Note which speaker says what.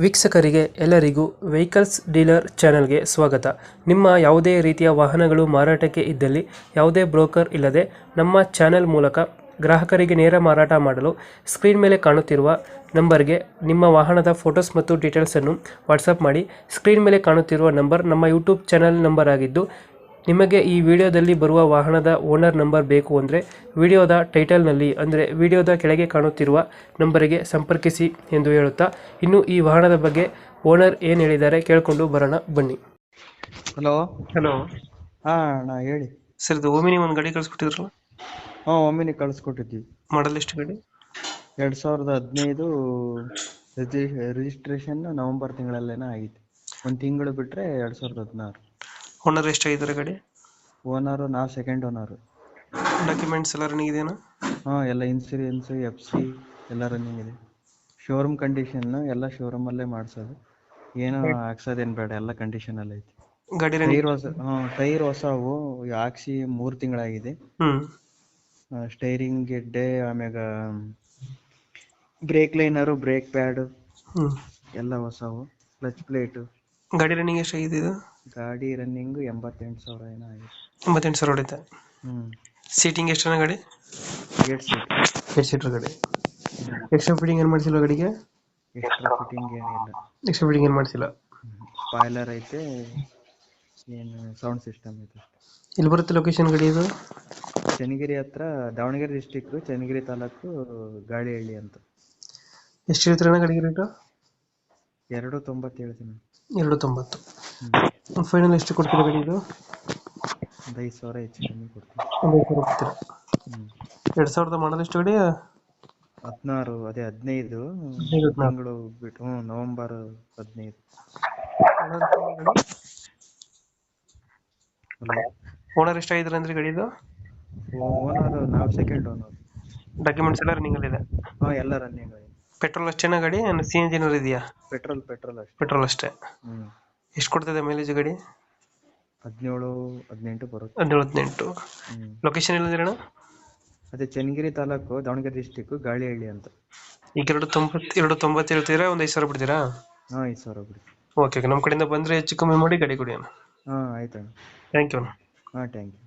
Speaker 1: ವೀಕ್ಷಕರಿಗೆ ಎಲ್ಲರಿಗೂ vehicles dealer ಚಾನೆಲ್ಗೆ ಸ್ವಾಗತ. ನಿಮ್ಮ ಯಾವುದೇ ರೀತಿಯ ವಾಹನಗಳು ಮಾರಾಟಕ್ಕೆ ಇದ್ದಲ್ಲಿ ಯಾವುದೇ ಬ್ರೋಕರ್ ಇಲ್ಲದೆ ನಮ್ಮ ಚಾನೆಲ್ ಮೂಲಕ ಗ್ರಾಹಕರಿಗೆ ನೇರ ಮಾರಾಟ ಮಾಡಲು ಸ್ಕ್ರೀನ್ ಮೇಲೆ ಕಾಣುತ್ತಿರುವ ನಂಬರ್ಗೆ ನಿಮ್ಮ ವಾಹನದ ಫೋಟೋಸ್ ಮತ್ತು ಡೀಟೇಲ್ಸನ್ನು ವಾಟ್ಸಪ್ ಮಾಡಿ. ಸ್ಕ್ರೀನ್ ಮೇಲೆ ಕಾಣುತ್ತಿರುವ ನಂಬರ್ ನಮ್ಮ ಯೂಟ್ಯೂಬ್ ಚಾನೆಲ್ ನಂಬರ್ ಆಗಿದ್ದು, ನಿಮಗೆ ಈ ವಿಡಿಯೋದಲ್ಲಿ ಬರುವ ವಾಹನದ ಓನರ್ ನಂಬರ್ ಬೇಕು ಅಂದರೆ ವಿಡಿಯೋದ ಟೈಟಲ್ನಲ್ಲಿ ಅಂದರೆ ವಿಡಿಯೋದ ಕೆಳಗೆ ಕಾಣುತ್ತಿರುವ ನಂಬರಿಗೆ ಸಂಪರ್ಕಿಸಿ ಎಂದು ಹೇಳುತ್ತಾ, ಇನ್ನು ಈ ವಾಹನದ ಬಗ್ಗೆ ಓನರ್ ಏನು ಹೇಳಿದ್ದಾರೆ ಕೇಳಿಕೊಂಡು ಬರೋಣ ಬನ್ನಿ.
Speaker 2: ಹಲೋ.
Speaker 1: ಹಲೋ
Speaker 2: ಹಾ ಅಣ್ಣ ಹೇಳಿ.
Speaker 1: ಸರ್, ಇದು ಓಮಿನಿ ಒಂದು ಗಾಡಿ ಕಳಿಸ್ಕೊಟ್ಟಿದ್ರಲ್ಲ,
Speaker 2: ಹಾ ಒಮ್ಮಿನಿ ಕಳಿಸ್ಕೊಟ್ಟಿದ್ವಿ.
Speaker 1: ಮಾಡಲ್ ಎಷ್ಟು ಗಾಡಿ?
Speaker 2: 2015 ರಿಜಿಸ್ಟ್ರೇಷನ್ ನವೆಂಬರ್ ತಿಂಗಳಲ್ಲೇನ ಆಗಿತ್ತು. ಒಂದ್ ತಿಂಗಳು ಬಿಟ್ರೆ 2016.
Speaker 1: ಓನರ್ ಎಷ್ಟಾಗಿದ್ದಾರೆ ಗಾಡಿ?
Speaker 2: ಓನರ್ ನಾವು ಸೆಕೆಂಡ್ ಓನರ್.
Speaker 1: ಡಾಕ್ಯುಮೆಂಟ್ಸ್ ಎಲ್ಲ ರನ್ನಿಂಗ್ ಇದೆಯಾ?
Speaker 2: ಹಾ ಎಲ್ಲ ಇನ್ಸೂರೆನ್ಸ್ FC ಎಲ್ಲ ರನ್ನಿಂಗ್ ಇದೆ. ಶೋರೂಮ್ ಕಂಡೀಷನ್ ಎಲ್ಲ ಶೋರೂಮ್ ಅಲ್ಲೇ ಮಾಡ್ಸೋದು, ಏನು ಹಾಕ್ಸೋದೇನ್ ಬೇಡ, ಎಲ್ಲ ಕಂಡೀಷನ್ ಅಲ್ಲೇ ಐತಿ.
Speaker 1: ಗಾಡಿ
Speaker 2: ಟೈರ್ ಹೊಸವು ಹಾಕ್ಸಿ 3 ತಿಂಗಳಾಗಿದೆ. ಸ್ಟೈರಿಂಗ್ ಗೆಡ್ಡೆ, ಆಮ್ಯಾಗ ಬ್ರೇಕ್ ಲೈನರು, ಬ್ರೇಕ್ ಪ್ಯಾಡ್ ಎಲ್ಲ ಹೊಸವು. Clutch plate.
Speaker 1: ಗಾಡಿ ರನ್ನಿಂಗ್ ಎಷ್ಟಾಗಿದೆ ಇದು?
Speaker 2: ಗಾಡಿ ರನ್ನಿಂಗ್ 88,000 ಏನೋ ಆಗಿದೆ.
Speaker 1: 88,000 ಹೊಡಿತೆ. ಸೀಟಿಂಗ್ ಎಷ್ಟು ಗಾಡಿ?
Speaker 2: 8 ಸೀಟ್.
Speaker 1: 8 ಸೀಟರ್ ಗಾಡಿ. ಎಕ್ಸ್ಟ್ರಾ ಫಿಟ್ಟಿಂಗ್ ಏನು ಮಾಡಿಸಿಲ್ಲ ಗಾಡಿಗೆ?
Speaker 2: ಎಕ್ಸ್ಟ್ರಾ ಫಿಟ್ಟಿಂಗ್ ಏನಿಲ್ಲ.
Speaker 1: ಎಕ್ಸ್ಟ್ರಾ ಫಿಟ್ಟಿಂಗ್ ಏನು ಮಾಡಿಸಿಲ್ಲ.
Speaker 2: ಸ್ಪಾಯ್ಲರ್ ಐತೆ, ಏನು ಸೌಂಡ್ ಸಿಸ್ಟಮ್ ಐತೆ ಅಷ್ಟೇ.
Speaker 1: ಎಲ್ಲಿ ಬರುತ್ತೆ ಲೊಕೇಶನ್ ಗಾಡಿ ಇದು?
Speaker 2: ಚನ್ನಗಿರಿ ಹತ್ರ, ದಾವಣಗೆರೆ ಡಿಸ್ಟಿಕ್, ಚನ್ನಗಿರಿ ತಾಲೂಕು, ಗಾಳಿಹಳ್ಳಿ ಅಂತ.
Speaker 1: ಎಷ್ಟು ಹೇಳ್ತೀರಣ್ಣ ಗಾಡಿಗೆ ರೇಟು?
Speaker 2: 290 ಹೇಳ್ತೀನಿ.
Speaker 1: 290. ಫೈನಲ್ ಎಷ್ಟು ಕೊಡ್ತೀರಾ ಗಾಡಿ ಇದು?
Speaker 2: ಒಂದು 5,000 ಹೆಚ್ಚು ಕಮ್ಮಿ ಕೊಡ್ತೀನಿ.
Speaker 1: 5,000 ಕೊಡ್ತೀರಾ? 2000 ಮಾಡಲ್ ಎಷ್ಟು ಗಾಡಿ?
Speaker 2: 16, ಅದೇ 15 ತಿಂಗಳು ಬಿಟ್ಟು, ನವೆಂಬರ್ 15.
Speaker 1: ಓನರ್ ಎಷ್ಟಾಗಿದ್ದಾರೆ ಅಂದ್ರೆ ಗಾಡಿದು?
Speaker 2: ಓನರ್ ನಾವು ಸೆಕೆಂಡ್ ಓನರ್.
Speaker 1: ಡಾಕ್ಯುಮೆಂಟ್ಸ್ ಎಲ್ಲ ರನ್ನಿಂಗ್ ಇದೆ?
Speaker 2: ಹಾ ಎಲ್ಲ ರನ್ನಿಂಗ್ ಆಗಿದೆ.
Speaker 1: ಪೆಟ್ರೋಲ್ ಅಷ್ಟೇನಾ ಗಾಡಿ? CNG ಏನಾದ್ರು ಇದೆಯಾ?
Speaker 2: ಪೆಟ್ರೋಲ್ ಅಷ್ಟೇ.
Speaker 1: ಪೆಟ್ರೋಲ್ ಅಷ್ಟೇ. ಎಷ್ಟು ಕೊಡ್ತದೆ ಮೈಲೇಜ್ ಗಾಡಿ?
Speaker 2: 17-18 ಬರುತ್ತೆ.
Speaker 1: 17-18. ಲೊಕೇಶನ್ ಎಲ್ಲಿದ್ದೀರಣ್ಣ?
Speaker 2: ಅದೇ ಚನ್ನಗಿರಿ ತಾಲೂಕು, ದಾವಣಗೆರೆ ಡಿಸ್ಟಿಕ್, ಗಾಳಿಹಳ್ಳಿ ಅಂತ.
Speaker 1: ಈಗ 290 ಹೇಳ್ತೀರಾ, ಒಂದು 5,000 ಬಿಡ್ತೀರಾ?
Speaker 2: ಹಾ 5,000 ಬಿಡಿ.
Speaker 1: ಓಕೆ, ನಮ್ಮ ಕಡೆಯಿಂದ ಬಂದರೆ ಹೆಚ್ಚು ಕಮ್ಮಿ ಮಾಡಿ ಗಾಡಿ ಕೊಡಿ ಅಣ್ಣ.
Speaker 2: ಹಾ ಆಯ್ತಣ್ಣ.
Speaker 1: ಥ್ಯಾಂಕ್ ಯು ಅಣ್ಣ.
Speaker 2: ಹಾ ಥ್ಯಾಂಕ್ ಯು.